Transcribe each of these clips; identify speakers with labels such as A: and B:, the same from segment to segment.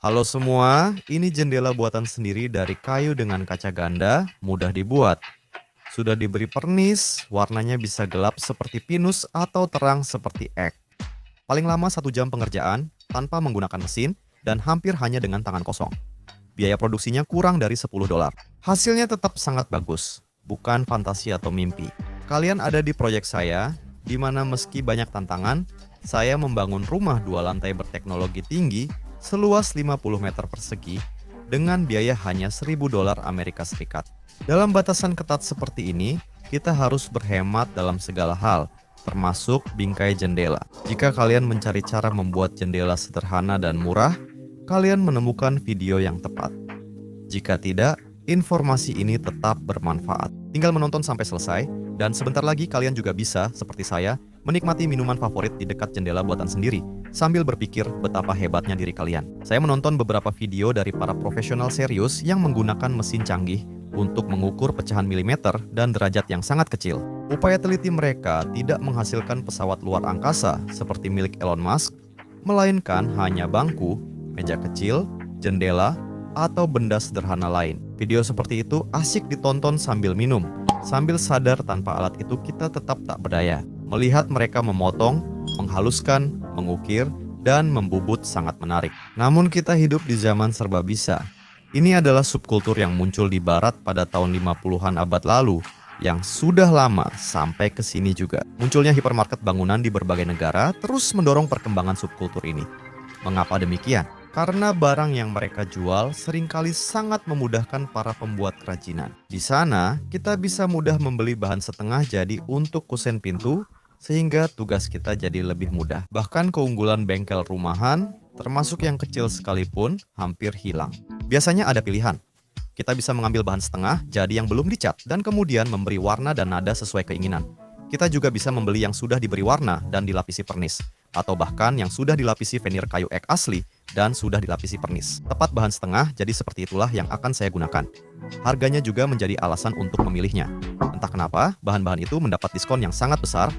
A: Halo semua, ini jendela buatan sendiri dari kayu dengan kaca ganda, mudah dibuat. Sudah diberi pernis, warnanya bisa gelap seperti pinus atau terang seperti ek. Paling lama 1 jam pengerjaan, tanpa menggunakan mesin, dan hampir hanya dengan tangan kosong. Biaya produksinya kurang dari $10. Hasilnya tetap sangat bagus, bukan fantasi atau mimpi. Kalian ada di proyek saya, di mana meski banyak tantangan, saya membangun rumah 2 lantai berteknologi tinggi seluas 50 meter persegi dengan biaya hanya $1.000 Amerika Serikat. Dalam batasan ketat seperti ini, kita harus berhemat dalam segala hal, termasuk bingkai jendela. Jika kalian mencari cara membuat jendela sederhana dan murah, kalian menemukan video yang tepat. Jika tidak, informasi ini tetap bermanfaat. Tinggal menonton sampai selesai, dan sebentar lagi kalian juga bisa, seperti saya, menikmati minuman favorit di dekat jendela buatan sendiri, sambil berpikir betapa hebatnya diri kalian. Saya menonton beberapa video dari para profesional serius yang menggunakan mesin canggih untuk mengukur pecahan milimeter dan derajat yang sangat kecil. Upaya teliti mereka tidak menghasilkan pesawat luar angkasa seperti milik Elon Musk, melainkan hanya bangku, meja kecil, jendela, atau benda sederhana lain. Video seperti itu asik ditonton sambil minum, sambil sadar tanpa alat itu kita tetap tak berdaya. Melihat mereka memotong, menghaluskan, mengukir, dan membubut sangat menarik. Namun kita hidup di zaman serba bisa. Ini adalah subkultur yang muncul di barat pada tahun 50-an abad lalu, yang sudah lama sampai ke sini juga. Munculnya hipermarket bangunan di berbagai negara terus mendorong perkembangan subkultur ini. Mengapa demikian? Karena barang yang mereka jual seringkali sangat memudahkan para pembuat kerajinan. Di sana, kita bisa mudah membeli bahan setengah jadi untuk kusen pintu, sehingga tugas kita jadi lebih mudah. Bahkan keunggulan bengkel rumahan, termasuk yang kecil sekalipun, hampir hilang. Biasanya ada pilihan. Kita bisa mengambil bahan setengah jadi yang belum dicat dan kemudian memberi warna dan nada sesuai keinginan. Kita juga bisa membeli yang sudah diberi warna dan dilapisi pernis, atau bahkan yang sudah dilapisi veneer kayu ek asli dan sudah dilapisi pernis. Tepat bahan setengah, jadi seperti itulah yang akan saya gunakan. Harganya juga menjadi alasan untuk memilihnya. Entah kenapa, bahan-bahan itu mendapat diskon yang sangat besar.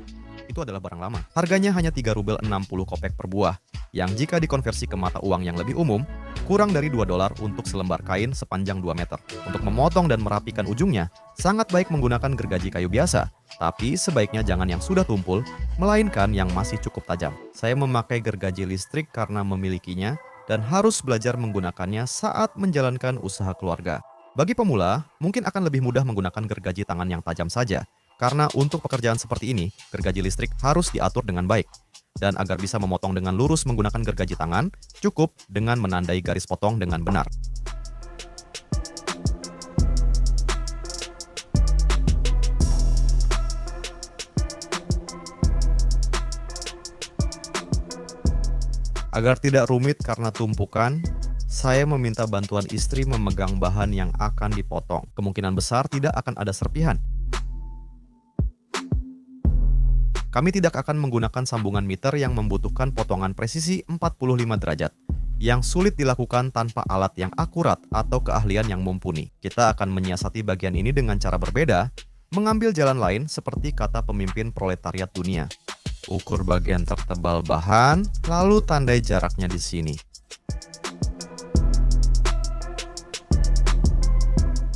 A: Itu adalah barang lama. Harganya hanya 3 rubel 60 kopek per buah, yang jika dikonversi ke mata uang yang lebih umum, kurang dari $2 untuk selembar kain sepanjang 2 meter. Untuk memotong dan merapikan ujungnya, sangat baik menggunakan gergaji kayu biasa, tapi sebaiknya jangan yang sudah tumpul, melainkan yang masih cukup tajam. Saya memakai gergaji listrik karena memilikinya dan harus belajar menggunakannya saat menjalankan usaha keluarga. Bagi pemula, mungkin akan lebih mudah menggunakan gergaji tangan yang tajam saja, karena untuk pekerjaan seperti ini, gergaji listrik harus diatur dengan baik. Dan agar bisa memotong dengan lurus menggunakan gergaji tangan, cukup dengan menandai garis potong dengan benar. Agar tidak rumit karena tumpukan, saya meminta bantuan istri memegang bahan yang akan dipotong. Kemungkinan besar tidak akan ada serpihan. Kami tidak akan menggunakan sambungan meter yang membutuhkan potongan presisi 45 derajat, yang sulit dilakukan tanpa alat yang akurat atau keahlian yang mumpuni. Kita akan menyiasati bagian ini dengan cara berbeda, mengambil jalan lain seperti kata pemimpin proletariat dunia. Ukur bagian tertebal bahan, lalu tandai jaraknya di sini.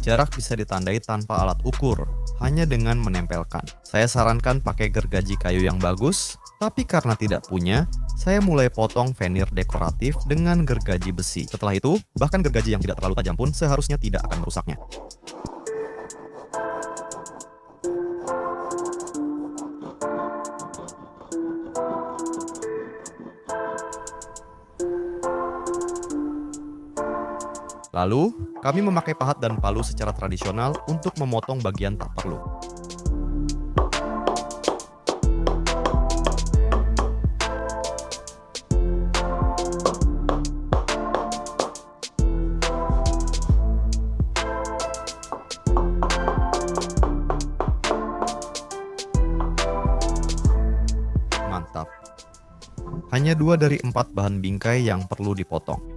A: Jarak bisa ditandai tanpa alat ukur, hanya dengan menempelkan. Saya sarankan pakai gergaji kayu yang bagus, tapi karena tidak punya, saya mulai potong veneer dekoratif dengan gergaji besi. Setelah itu, bahkan gergaji yang tidak terlalu tajam pun seharusnya tidak akan merusaknya. Lalu, kami memakai pahat dan palu secara tradisional untuk memotong bagian tak perlu. Mantap. Hanya 2 dari 4 bahan bingkai yang perlu dipotong.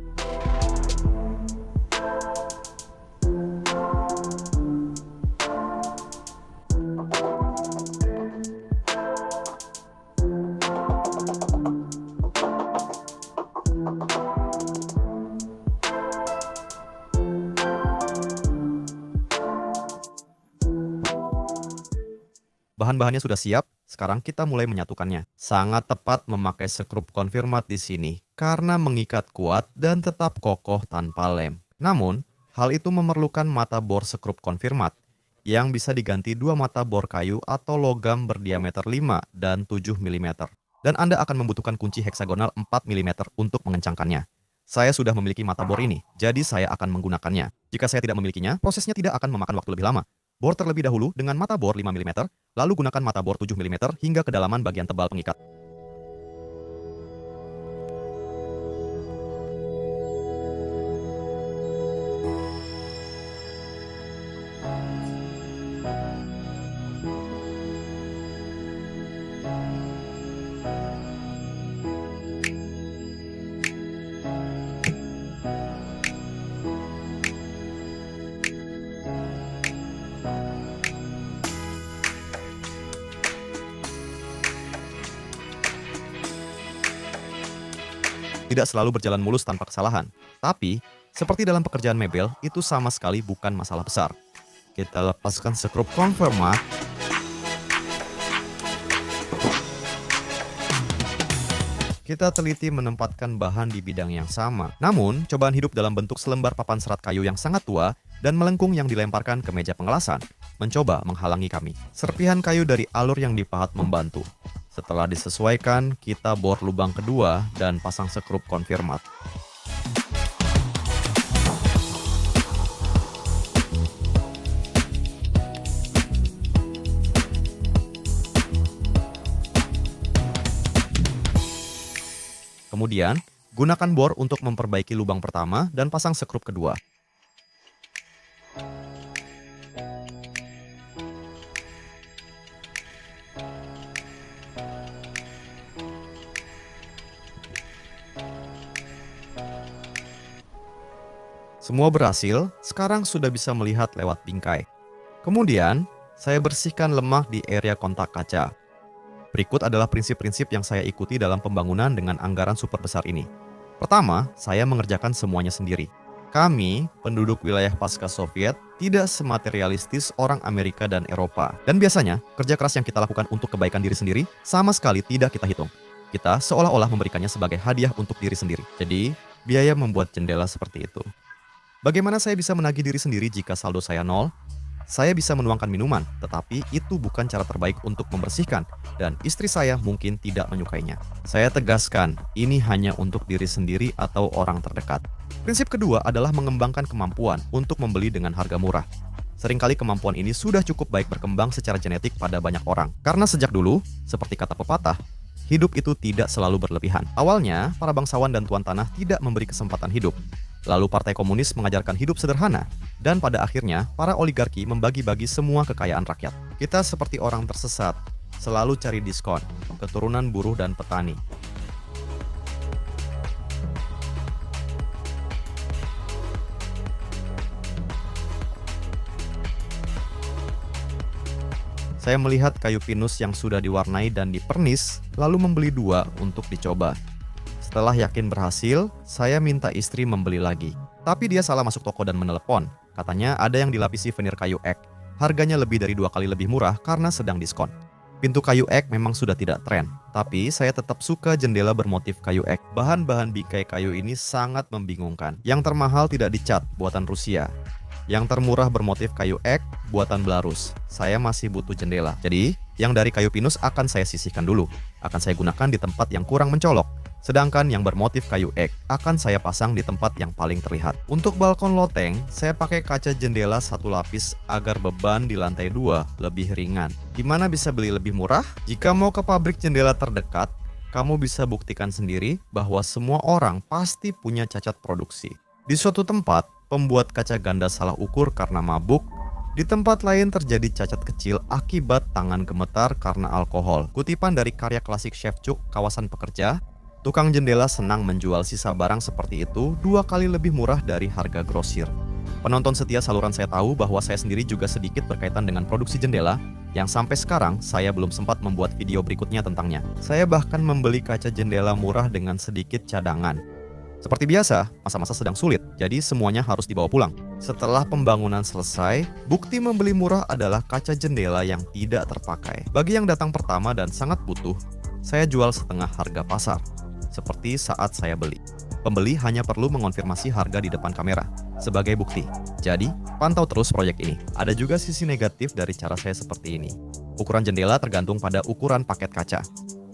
A: Bahan-bahannya sudah siap, sekarang kita mulai menyatukannya. Sangat tepat memakai skrup konfirmat di sini, karena mengikat kuat dan tetap kokoh tanpa lem. Namun, hal itu memerlukan mata bor skrup konfirmat, yang bisa diganti dua mata bor kayu atau logam berdiameter 5 dan 7 mm. Dan Anda akan membutuhkan kunci heksagonal 4 mm untuk mengencangkannya. Saya sudah memiliki mata bor ini, jadi saya akan menggunakannya. Jika saya tidak memilikinya, prosesnya tidak akan memakan waktu lebih lama. Bor terlebih dahulu dengan mata bor 5 mm, lalu gunakan mata bor 7 mm hingga kedalaman bagian tebal pengikat. Tidak selalu berjalan mulus tanpa kesalahan. Tapi, seperti dalam pekerjaan mebel, itu sama sekali bukan masalah besar. Kita lepaskan skrup konfirmat. Kita teliti menempatkan bahan di bidang yang sama. Namun, cobaan hidup dalam bentuk selembar papan serat kayu yang sangat tua dan melengkung yang dilemparkan ke meja pengelasan mencoba menghalangi kami. Serpihan kayu dari alur yang dipahat membantu. Setelah disesuaikan, kita bor lubang kedua dan pasang skrup konfirmat. Kemudian, gunakan bor untuk memperbaiki lubang pertama dan pasang skrup kedua. Semua berhasil, sekarang sudah bisa melihat lewat bingkai. Kemudian, saya bersihkan lemah di area kontak kaca. Berikut adalah prinsip-prinsip yang saya ikuti dalam pembangunan dengan anggaran super besar ini. Pertama, saya mengerjakan semuanya sendiri. Kami, penduduk wilayah pasca Soviet, tidak sematerialistis orang Amerika dan Eropa. Dan biasanya, kerja keras yang kita lakukan untuk kebaikan diri sendiri sama sekali tidak kita hitung. Kita seolah-olah memberikannya sebagai hadiah untuk diri sendiri. Jadi, biaya membuat jendela seperti itu. Bagaimana saya bisa menagih diri sendiri jika saldo saya nol? Saya bisa menuangkan minuman, tetapi itu bukan cara terbaik untuk membersihkan, dan istri saya mungkin tidak menyukainya. Saya tegaskan, ini hanya untuk diri sendiri atau orang terdekat. Prinsip kedua adalah mengembangkan kemampuan untuk membeli dengan harga murah. Seringkali kemampuan ini sudah cukup baik berkembang secara genetik pada banyak orang. Karena sejak dulu, seperti kata pepatah, hidup itu tidak selalu berlebihan. Awalnya, para bangsawan dan tuan tanah tidak memberi kesempatan hidup. Lalu Partai Komunis mengajarkan hidup sederhana, dan pada akhirnya para oligarki membagi-bagi semua kekayaan rakyat. Kita seperti orang tersesat, selalu cari diskon, keturunan buruh dan petani. Saya melihat kayu pinus yang sudah diwarnai dan dipernis, lalu membeli 2 untuk dicoba. Setelah yakin berhasil, saya minta istri membeli lagi. Tapi dia salah masuk toko dan menelepon. Katanya ada yang dilapisi veneer kayu ek. Harganya lebih dari 2 kali lebih murah karena sedang diskon. Pintu kayu ek memang sudah tidak tren, tapi saya tetap suka jendela bermotif kayu ek. Bahan-bahan bingkai kayu ini sangat membingungkan. Yang termahal tidak dicat, buatan Rusia. Yang termurah bermotif kayu ek, buatan Belarus. Saya masih butuh jendela. Jadi, yang dari kayu pinus akan saya sisihkan dulu. Akan saya gunakan di tempat yang kurang mencolok. Sedangkan yang bermotif kayu ek akan saya pasang di tempat yang paling terlihat. Untuk balkon loteng, saya pakai kaca jendela 1 lapis agar beban di lantai 2 lebih ringan. Gimana bisa beli lebih murah? Jika mau ke pabrik jendela terdekat, kamu bisa buktikan sendiri bahwa semua orang pasti punya cacat produksi. Di suatu tempat, pembuat kaca ganda salah ukur karena mabuk. Di tempat lain terjadi cacat kecil akibat tangan gemetar karena alkohol. Kutipan dari karya klasik Shevchuk, Kawasan Pekerja. Tukang jendela senang menjual sisa barang seperti itu 2 kali lebih murah dari harga grosir. Penonton setia saluran saya tahu bahwa saya sendiri juga sedikit berkaitan dengan produksi jendela, yang sampai sekarang saya belum sempat membuat video berikutnya tentangnya. Saya bahkan membeli kaca jendela murah dengan sedikit cadangan. Seperti biasa, masa-masa sedang sulit, jadi semuanya harus dibawa pulang. Setelah pembangunan selesai, bukti membeli murah adalah kaca jendela yang tidak terpakai. Bagi yang datang pertama dan sangat butuh, saya jual setengah harga pasar, seperti saat saya beli. Pembeli hanya perlu mengonfirmasi harga di depan kamera sebagai bukti. Jadi, pantau terus proyek ini. Ada juga sisi negatif dari cara saya seperti ini. Ukuran jendela tergantung pada ukuran paket kaca.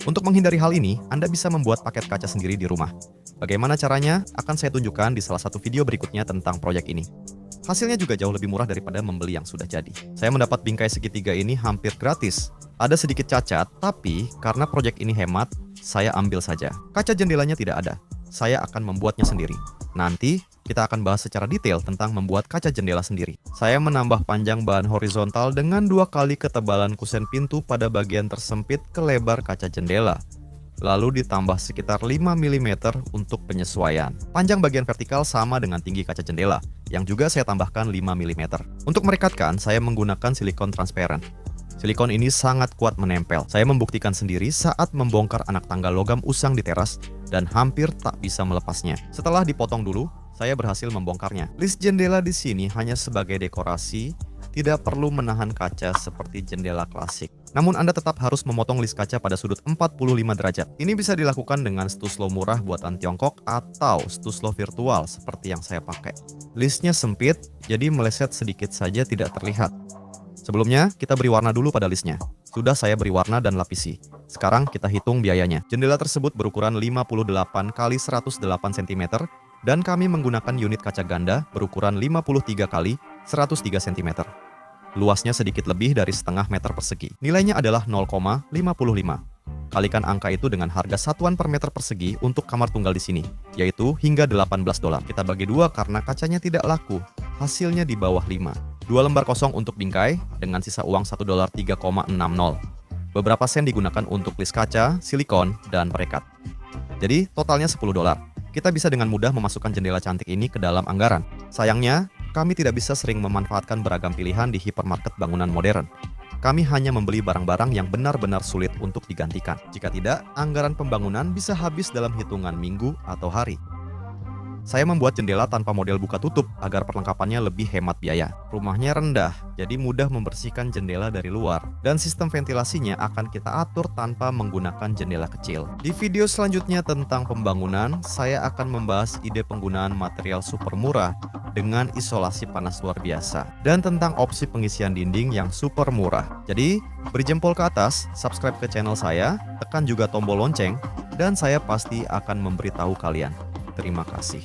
A: Untuk menghindari hal ini, Anda bisa membuat paket kaca sendiri di rumah. Bagaimana caranya? Akan saya tunjukkan di salah satu video berikutnya tentang proyek ini. Hasilnya juga jauh lebih murah daripada membeli yang sudah jadi. Saya mendapat bingkai segitiga ini hampir gratis. Ada sedikit cacat, tapi karena proyek ini hemat, saya ambil saja. Kaca jendelanya tidak ada. Saya akan membuatnya sendiri. Nanti, kita akan bahas secara detail tentang membuat kaca jendela sendiri. Saya menambah panjang bahan horizontal dengan 2 kali ketebalan kusen pintu pada bagian tersempit ke lebar kaca jendela. Lalu ditambah sekitar 5 mm untuk penyesuaian. Panjang bagian vertikal sama dengan tinggi kaca jendela, yang juga saya tambahkan 5 mm. Untuk merekatkan, saya menggunakan silikon transparan. Silikon ini sangat kuat menempel. Saya membuktikan sendiri saat membongkar anak tangga logam usang di teras dan hampir tak bisa melepasnya. Setelah dipotong dulu, saya berhasil membongkarnya. List jendela di sini hanya sebagai dekorasi, tidak perlu menahan kaca seperti jendela klasik. Namun Anda tetap harus memotong list kaca pada sudut 45 derajat. Ini bisa dilakukan dengan stuslo murah buatan Tiongkok atau stuslo virtual seperti yang saya pakai. Listnya sempit, jadi meleset sedikit saja tidak terlihat. Sebelumnya, kita beri warna dulu pada listnya. Sudah saya beri warna dan lapisi. Sekarang kita hitung biayanya. Jendela tersebut berukuran 58 x 108 cm dan kami menggunakan unit kaca ganda berukuran 53 x 103 cm. Luasnya sedikit lebih dari setengah meter persegi. Nilainya adalah 0,55. Kalikan angka itu dengan harga satuan per meter persegi untuk kamar tunggal di sini, yaitu hingga $18. Kita bagi 2 karena kacanya tidak laku. Hasilnya di bawah 5. 2 lembar kosong untuk bingkai dengan sisa uang $1.3,60. Beberapa sen digunakan untuk list kaca, silikon, dan perekat. Jadi totalnya $10. Kita bisa dengan mudah memasukkan jendela cantik ini ke dalam anggaran. Sayangnya, kami tidak bisa sering memanfaatkan beragam pilihan di hipermarket bangunan modern. Kami hanya membeli barang-barang yang benar-benar sulit untuk digantikan. Jika tidak, anggaran pembangunan bisa habis dalam hitungan minggu atau hari. Saya membuat jendela tanpa model buka tutup agar perlengkapannya lebih hemat biaya. Rumahnya rendah, jadi mudah membersihkan jendela dari luar. Dan sistem ventilasinya akan kita atur tanpa menggunakan jendela kecil. Di video selanjutnya tentang pembangunan, saya akan membahas ide penggunaan material super murah dengan isolasi panas luar biasa. Dan tentang opsi pengisian dinding yang super murah. Jadi, beri jempol ke atas, subscribe ke channel saya, tekan juga tombol lonceng, dan saya pasti akan memberitahu kalian. Terima kasih.